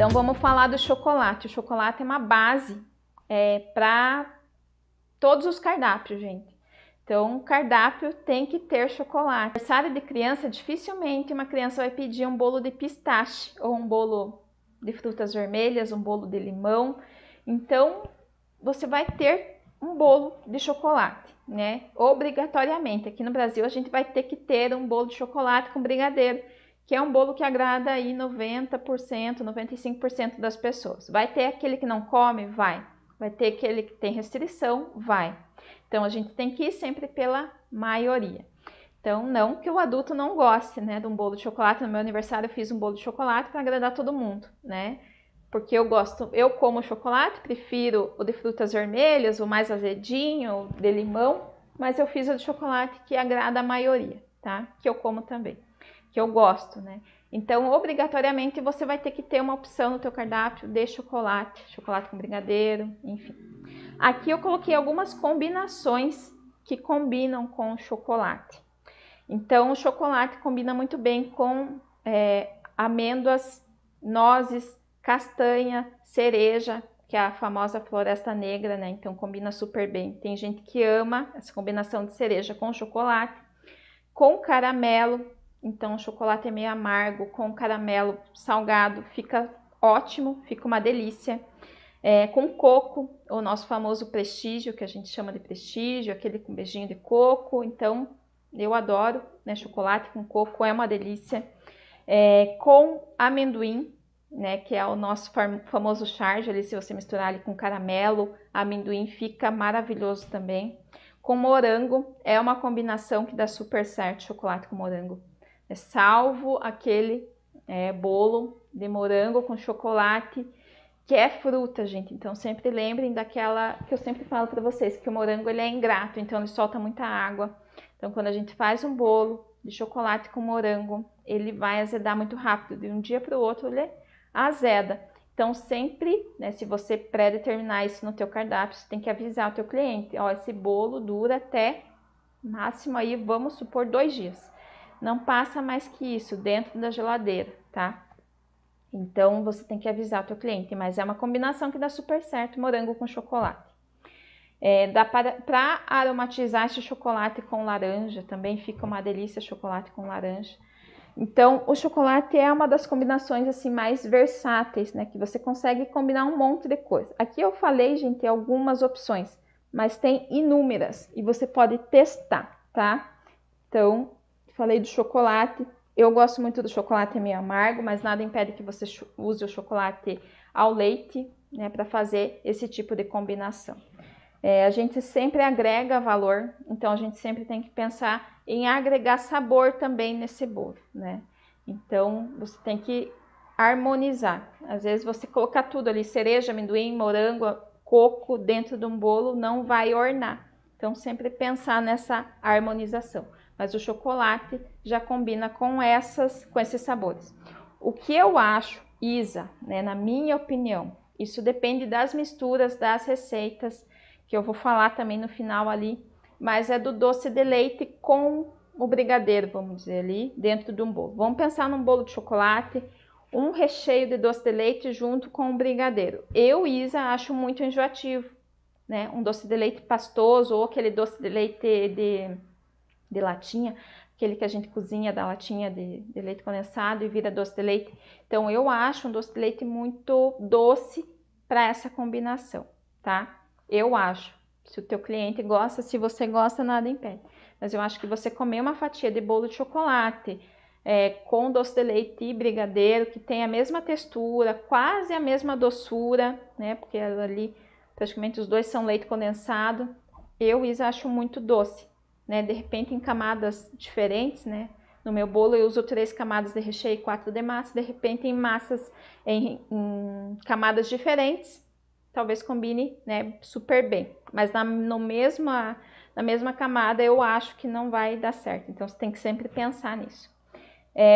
Então vamos falar do chocolate. O chocolate é uma base para todos os cardápios, gente. Então, o cardápio tem que ter chocolate. Aniversário de criança, dificilmente uma criança vai pedir um bolo de pistache ou um bolo de frutas vermelhas, um bolo de limão. Então, você vai ter um bolo de chocolate, né? Obrigatoriamente. Aqui no Brasil, a gente vai ter que ter um bolo de chocolate com brigadeiro, que é um bolo que agrada aí 90%, 95% das pessoas. Vai ter aquele que não come? Vai. Vai ter aquele que tem restrição? Vai. Então, a gente tem que ir sempre pela maioria. Então, não que o adulto não goste, né, de um bolo de chocolate. No meu aniversário, eu fiz um bolo de chocolate para agradar todo mundo, né? Porque eu como chocolate, prefiro o de frutas vermelhas, o mais azedinho, o de limão, mas eu fiz o de chocolate que agrada a maioria, tá? Que eu como também, que eu gosto, né? Então, obrigatoriamente, você vai ter que ter uma opção no teu cardápio de chocolate, chocolate com brigadeiro, enfim. Aqui eu coloquei algumas combinações que combinam com o chocolate. Então, o chocolate combina muito bem com amêndoas, nozes, castanha, cereja, que é a famosa floresta negra, né? Então, combina super bem. Tem gente que ama essa combinação de cereja com chocolate, com caramelo. Então, o chocolate é meio amargo, com caramelo salgado, fica ótimo, fica uma delícia. Com coco, o nosso famoso prestígio, que a gente chama de prestígio, aquele com beijinho de coco. Então, eu adoro, né? Chocolate com coco é uma delícia. Com amendoim, né? Que é o nosso famoso charge, ali, se você misturar ali com caramelo, amendoim, fica maravilhoso também. Com morango, é uma combinação que dá super certo, chocolate com morango. Salvo aquele bolo de morango com chocolate, que é fruta, gente. Então, sempre lembrem daquela que eu sempre falo para vocês, que o morango ele é ingrato, então ele solta muita água. Então, quando a gente faz um bolo de chocolate com morango, ele vai azedar muito rápido. De um dia para o outro, ele azeda. Então, sempre, né, se você pré-determinar isso no teu cardápio, você tem que avisar o teu cliente. Ó, esse bolo dura até, máximo aí, vamos supor, 2 dias. Não passa mais que isso dentro da geladeira, tá? Então, você tem que avisar o teu cliente, mas é uma combinação que dá super certo, morango com chocolate. Dá para aromatizar esse chocolate com laranja, também fica uma delícia chocolate com laranja. Então, o chocolate é uma das combinações assim mais versáteis, né? Que você consegue combinar um monte de coisa. Aqui eu falei, gente, algumas opções, mas tem inúmeras e você pode testar, tá? Então, falei do chocolate. Eu gosto muito do chocolate meio amargo, mas nada impede que você use o chocolate ao leite, né, para fazer esse tipo de combinação. A gente sempre agrega valor, então a gente sempre tem que pensar em agregar sabor também nesse bolo, né? Então, você tem que harmonizar. Às vezes você colocar tudo ali, cereja, amendoim, morango, coco dentro de um bolo não vai ornar. Então, sempre pensar nessa harmonização. Mas o chocolate já combina com esses sabores. O que eu acho, Isa, né, na minha opinião, isso depende das misturas, das receitas, que eu vou falar também no final ali, mas é do doce de leite com o brigadeiro, vamos dizer, ali dentro de um bolo. Vamos pensar num bolo de chocolate, um recheio de doce de leite junto com o brigadeiro. Eu, Isa, acho muito enjoativo, né? Um doce de leite pastoso ou aquele doce de leite de latinha, aquele que a gente cozinha da latinha de leite condensado e vira doce de leite. Então, eu acho um doce de leite muito doce para essa combinação, tá? Eu acho. Se o teu cliente gosta, se você gosta, nada impede. Mas eu acho que você comer uma fatia de bolo de chocolate com doce de leite e brigadeiro, que tem a mesma textura, quase a mesma doçura, né? Porque ali praticamente os dois são leite condensado. Eu, Isa, acho muito doce. Né, de repente em camadas diferentes, né? No meu bolo eu uso 3 camadas de recheio e 4 de massa, de repente em massas em camadas diferentes, talvez combine, né, super bem. Mas na mesma camada eu acho que não vai dar certo, então você tem que sempre pensar nisso.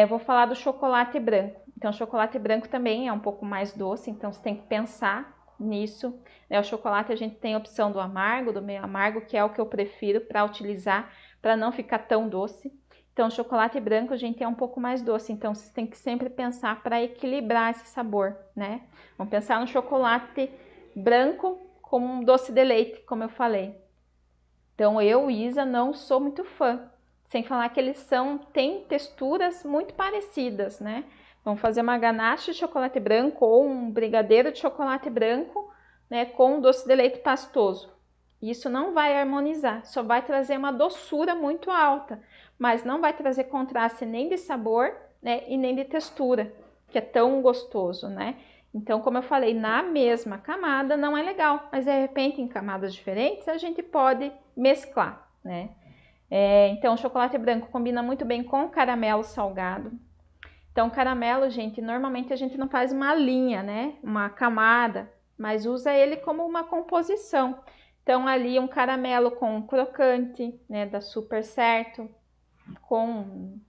Vou falar do chocolate branco. Então o chocolate branco também é um pouco mais doce, então você tem que pensar nisso. O chocolate a gente tem a opção do amargo, do meio amargo, que é o que eu prefiro para utilizar, para não ficar tão doce. Então, o chocolate branco, gente, é um pouco mais doce. Então, vocês têm que sempre pensar para equilibrar esse sabor, né? Vamos pensar no chocolate branco como um doce de leite, como eu falei. Então, eu, Isa, não sou muito fã. Sem falar que eles têm texturas muito parecidas, né? Vamos fazer uma ganache de chocolate branco ou um brigadeiro de chocolate branco, né, com um doce de leite pastoso. Isso não vai harmonizar, só vai trazer uma doçura muito alta, mas não vai trazer contraste nem de sabor, né, e nem de textura, que é tão gostoso, né? Então, como eu falei, na mesma camada não é legal, mas de repente em camadas diferentes a gente pode mesclar, né? Então, o chocolate branco combina muito bem com caramelo salgado. Então, caramelo, gente, normalmente a gente não faz uma linha, né? Uma camada, mas usa ele como uma composição. Então, ali um caramelo com crocante, né? Dá super certo.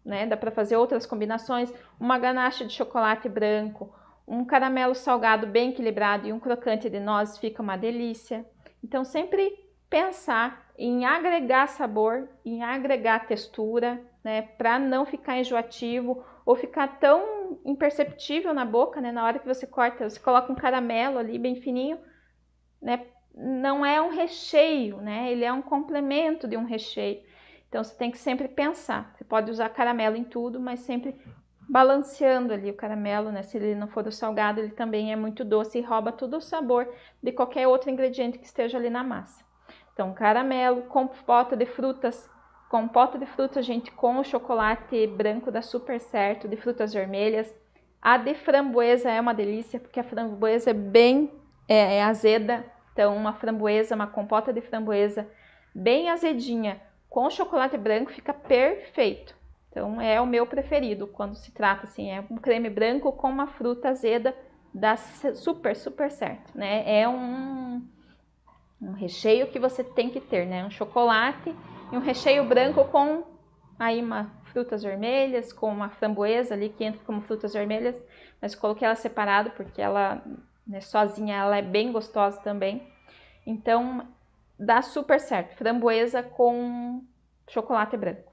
Né? Dá para fazer outras combinações. Uma ganache de chocolate branco, um caramelo salgado bem equilibrado e um crocante de nozes fica uma delícia. Então, sempre pensar em agregar sabor, em agregar textura, né? Para não ficar enjoativo ou ficar tão imperceptível na boca, né? Na hora que você corta, você coloca um caramelo ali bem fininho, né? Não é um recheio, né? Ele é um complemento de um recheio. Então você tem que sempre pensar. Você pode usar caramelo em tudo, mas sempre balanceando ali o caramelo, né? Se ele não for do salgado, ele também é muito doce e rouba todo o sabor de qualquer outro ingrediente que esteja ali na massa. Então, caramelo, compota de frutas. Compota de frutas, gente, com o chocolate branco dá super certo, de frutas vermelhas. A de framboesa é uma delícia, porque a framboesa é bem azeda. Então, uma framboesa, uma compota de framboesa bem azedinha, com chocolate branco, fica perfeito. Então, é o meu preferido quando se trata, assim, é um creme branco com uma fruta azeda, dá super, super certo, né? É um recheio que você tem que ter, né? Um chocolate e um recheio branco com aí frutas vermelhas, com uma framboesa ali que entra como frutas vermelhas, mas coloquei ela separado porque ela, né, sozinha ela é bem gostosa também. Então dá super certo, framboesa com chocolate branco.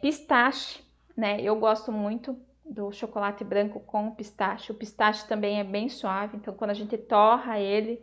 Pistache, né? Eu gosto muito do chocolate branco com pistache. O pistache também é bem suave, então quando a gente torra ele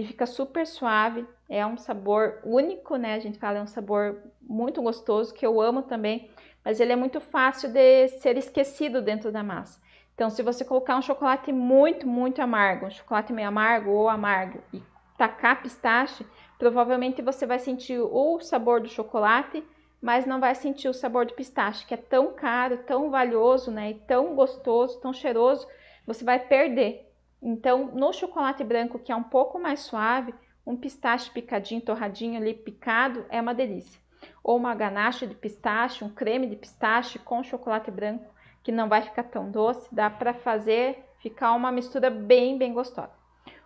fica super suave. É um sabor único, né? A gente fala, é um sabor muito gostoso, que eu amo também, mas ele é muito fácil de ser esquecido dentro da massa. Então, se você colocar um chocolate muito, muito amargo, um chocolate meio amargo ou amargo, e tacar pistache, provavelmente você vai sentir o sabor do chocolate, mas não vai sentir o sabor do pistache, que é tão caro, tão valioso, né? E tão gostoso, tão cheiroso, você vai perder. Então, no chocolate branco, que é um pouco mais suave, um pistache picadinho, torradinho ali, picado, é uma delícia. Ou uma ganache de pistache, um creme de pistache com chocolate branco, que não vai ficar tão doce, dá para fazer ficar uma mistura bem, bem gostosa.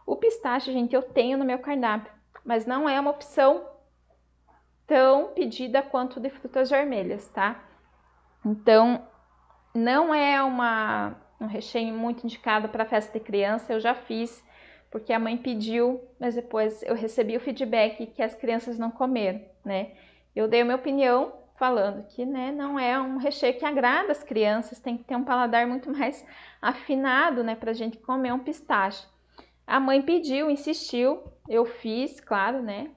O pistache, gente, eu tenho no meu cardápio, mas não é uma opção tão pedida quanto de frutas vermelhas, tá? Então, não é um recheio muito indicado para festa de criança, eu já fiz, porque a mãe pediu, mas depois eu recebi o feedback que as crianças não comeram, né? Eu dei a minha opinião falando que, né, não é um recheio que agrada as crianças, tem que ter um paladar muito mais afinado, né, pra gente comer um pistache. A mãe pediu, insistiu, eu fiz, claro, né?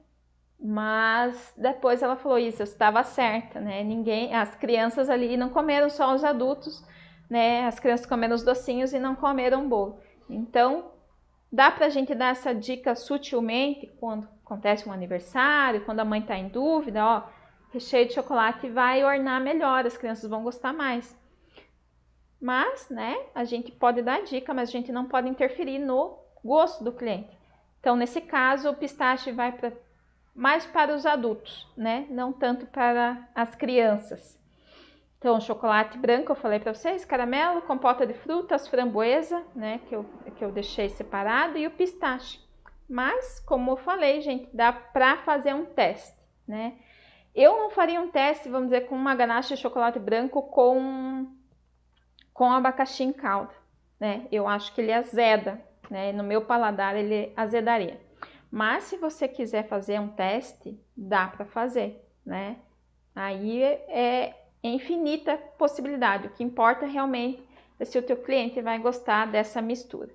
Mas depois ela falou isso, eu estava certa, né? As crianças ali não comeram, só os adultos, né? As crianças comeram os docinhos e não comeram o bolo. Então, dá pra gente dar essa dica sutilmente quando acontece um aniversário, quando a mãe tá em dúvida, ó, recheio de chocolate vai ornar melhor, as crianças vão gostar mais. Mas, né, a gente pode dar dica, mas a gente não pode interferir no gosto do cliente. Então, nesse caso, o pistache vai mais para os adultos, né? Não tanto para as crianças. Então, chocolate branco, eu falei para vocês, caramelo, compota de frutas, framboesa, né? Que eu deixei separado, e o pistache. Mas, como eu falei, gente, dá para fazer um teste, né? Eu não faria um teste, vamos dizer, com uma ganache de chocolate branco com abacaxi em calda, né? Eu acho que ele azeda, né? No meu paladar, ele azedaria. Mas se você quiser fazer um teste, dá para fazer, né? Aí é infinita possibilidade. O que importa realmente é se o teu cliente vai gostar dessa mistura.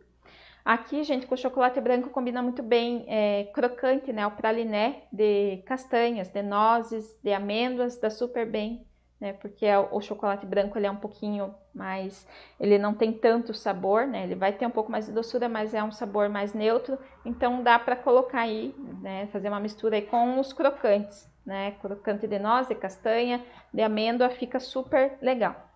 Aqui, gente, com o chocolate branco combina muito bem crocante, né? O praliné de castanhas, de nozes, de amêndoas, dá super bem, né? Porque o chocolate branco ele é um pouquinho mais, ele não tem tanto sabor, né? Ele vai ter um pouco mais de doçura, mas é um sabor mais neutro. Então dá para colocar aí, né? Fazer uma mistura aí com os crocantes, né? Crocante de noz, de castanha, de amêndoa, fica super legal.